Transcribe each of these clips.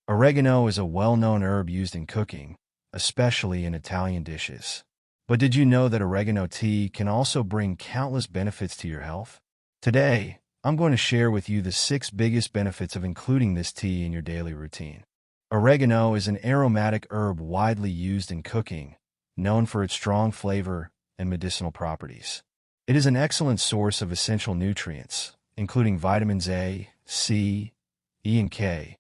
Oregano is a well-known herb used in cooking, especially in Italian dishes. But did you know that oregano tea can also bring countless benefits to your health? Today, I'm going to share with you the 6 biggest benefits of including this tea in your daily routine. Oregano is an aromatic herb widely used in cooking, known for its strong flavor and medicinal properties. It is an excellent source of essential nutrients, including vitamins A, C, E, and K,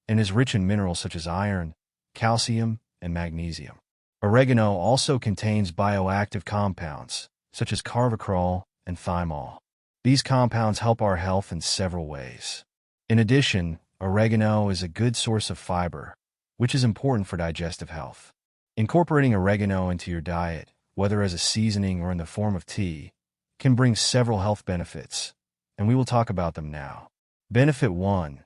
and is rich in minerals such as iron, calcium, and magnesium. Oregano also contains bioactive compounds, such as carvacrol and thymol. These compounds help our health in several ways. In addition, oregano is a good source of fiber, which is important for digestive health. Incorporating oregano into your diet, whether as a seasoning or in the form of tea, can bring several health benefits, and we will talk about them now. Benefit 1.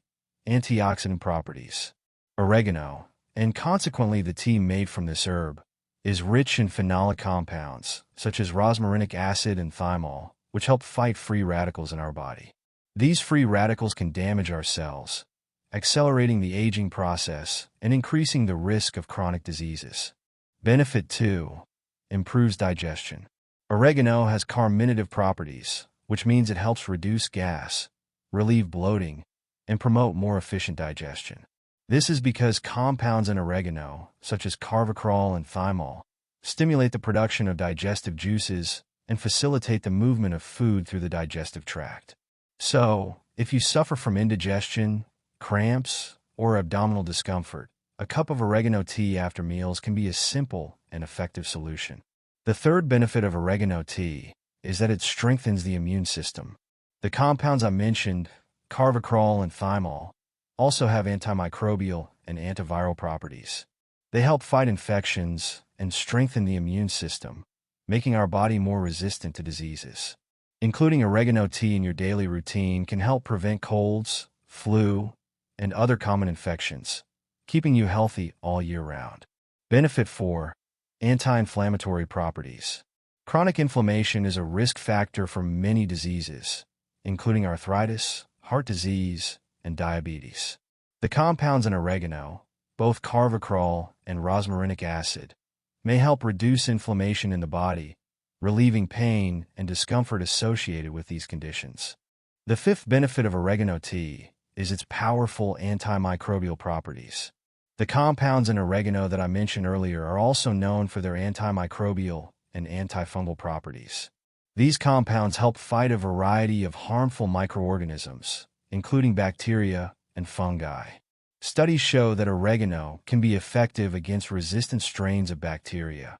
Antioxidant properties. Oregano, and consequently the tea made from this herb, is rich in phenolic compounds, such as rosmarinic acid and thymol, which help fight free radicals in our body. These free radicals can damage our cells, accelerating the aging process and increasing the risk of chronic diseases. Benefit 2. Improves digestion. Oregano has carminative properties, which means it helps reduce gas, relieve bloating, and promote more efficient digestion. This is because compounds in oregano, such as carvacrol and thymol, stimulate the production of digestive juices and facilitate the movement of food through the digestive tract. So, if you suffer from indigestion, cramps, or abdominal discomfort, a cup of oregano tea after meals can be a simple and effective solution. The third benefit of oregano tea is that it strengthens the immune system. The compounds I mentioned, carvacrol and thymol, also have antimicrobial and antiviral properties. They help fight infections and strengthen the immune system, making our body more resistant to diseases. Including oregano tea in your daily routine can help prevent colds, flu, and other common infections, keeping you healthy all year round. Benefit 4. Anti-inflammatory properties. Chronic inflammation is a risk factor for many diseases, including arthritis, heart disease, and diabetes. The compounds in oregano, both carvacrol and rosmarinic acid, may help reduce inflammation in the body, relieving pain and discomfort associated with these conditions. The fifth benefit of oregano tea is its powerful antimicrobial properties. The compounds in oregano that I mentioned earlier are also known for their antimicrobial and antifungal properties. These compounds help fight a variety of harmful microorganisms, including bacteria and fungi. Studies show that oregano can be effective against resistant strains of bacteria,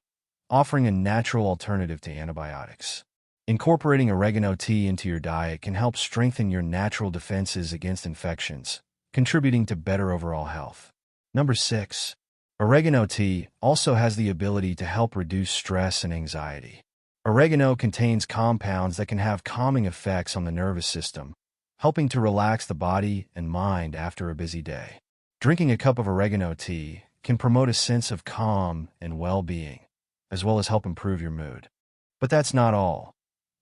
offering a natural alternative to antibiotics. Incorporating oregano tea into your diet can help strengthen your natural defenses against infections, contributing to better overall health. Number 6. Oregano tea also has the ability to help reduce stress and anxiety. Oregano contains compounds that can have calming effects on the nervous system, helping to relax the body and mind after a busy day. Drinking a cup of oregano tea can promote a sense of calm and well-being, as well as help improve your mood. But that's not all.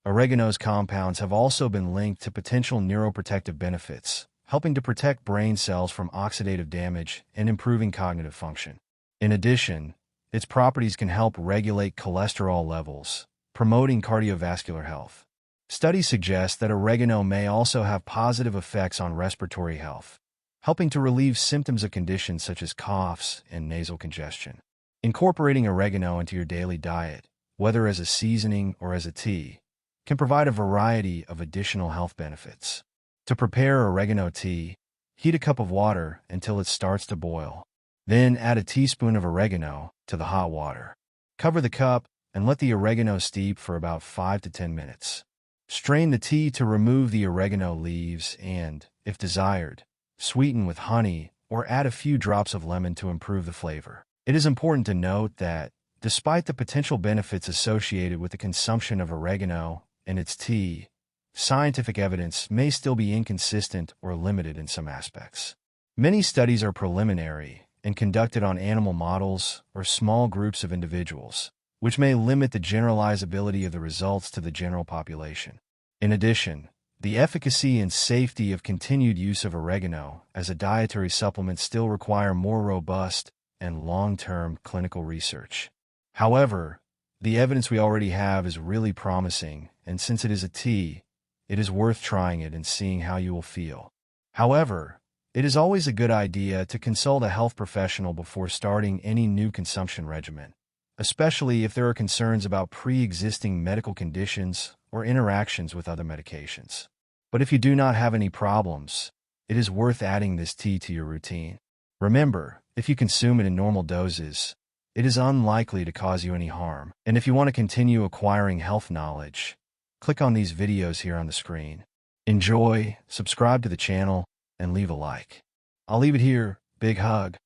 Oregano's compounds have also been linked to potential neuroprotective benefits, helping to protect brain cells from oxidative damage and improving cognitive function. In addition, its properties can help regulate cholesterol levels, promoting cardiovascular health. Studies suggest that oregano may also have positive effects on respiratory health, helping to relieve symptoms of conditions such as coughs and nasal congestion. Incorporating oregano into your daily diet, whether as a seasoning or as a tea, can provide a variety of additional health benefits. To prepare oregano tea, heat a cup of water until it starts to boil. Then add a teaspoon of oregano to the hot water. Cover the cup and let the oregano steep for about 5 to 10 minutes. Strain the tea to remove the oregano leaves and, if desired, sweeten with honey or add a few drops of lemon to improve the flavor. It is important to note that, despite the potential benefits associated with the consumption of oregano and its tea, scientific evidence may still be inconsistent or limited in some aspects. Many studies are preliminary and conducted on animal models or small groups of individuals, which may limit the generalizability of the results to the general population. In addition, The efficacy and safety of continued use of oregano as a dietary supplement still require more robust and long-term clinical research. However, the evidence we already have is really promising, and since it is a tea, it is worth trying it and seeing how you will feel. However, it is always a good idea to consult a health professional before starting any new consumption regimen, especially if there are concerns about pre-existing medical conditions or interactions with other medications. But if you do not have any problems, it is worth adding this tea to your routine. Remember, if you consume it in normal doses, it is unlikely to cause you any harm. And if you want to continue acquiring health knowledge, click on these videos here on the screen. Enjoy, subscribe to the channel, and leave a like. I'll leave it here. Big hug.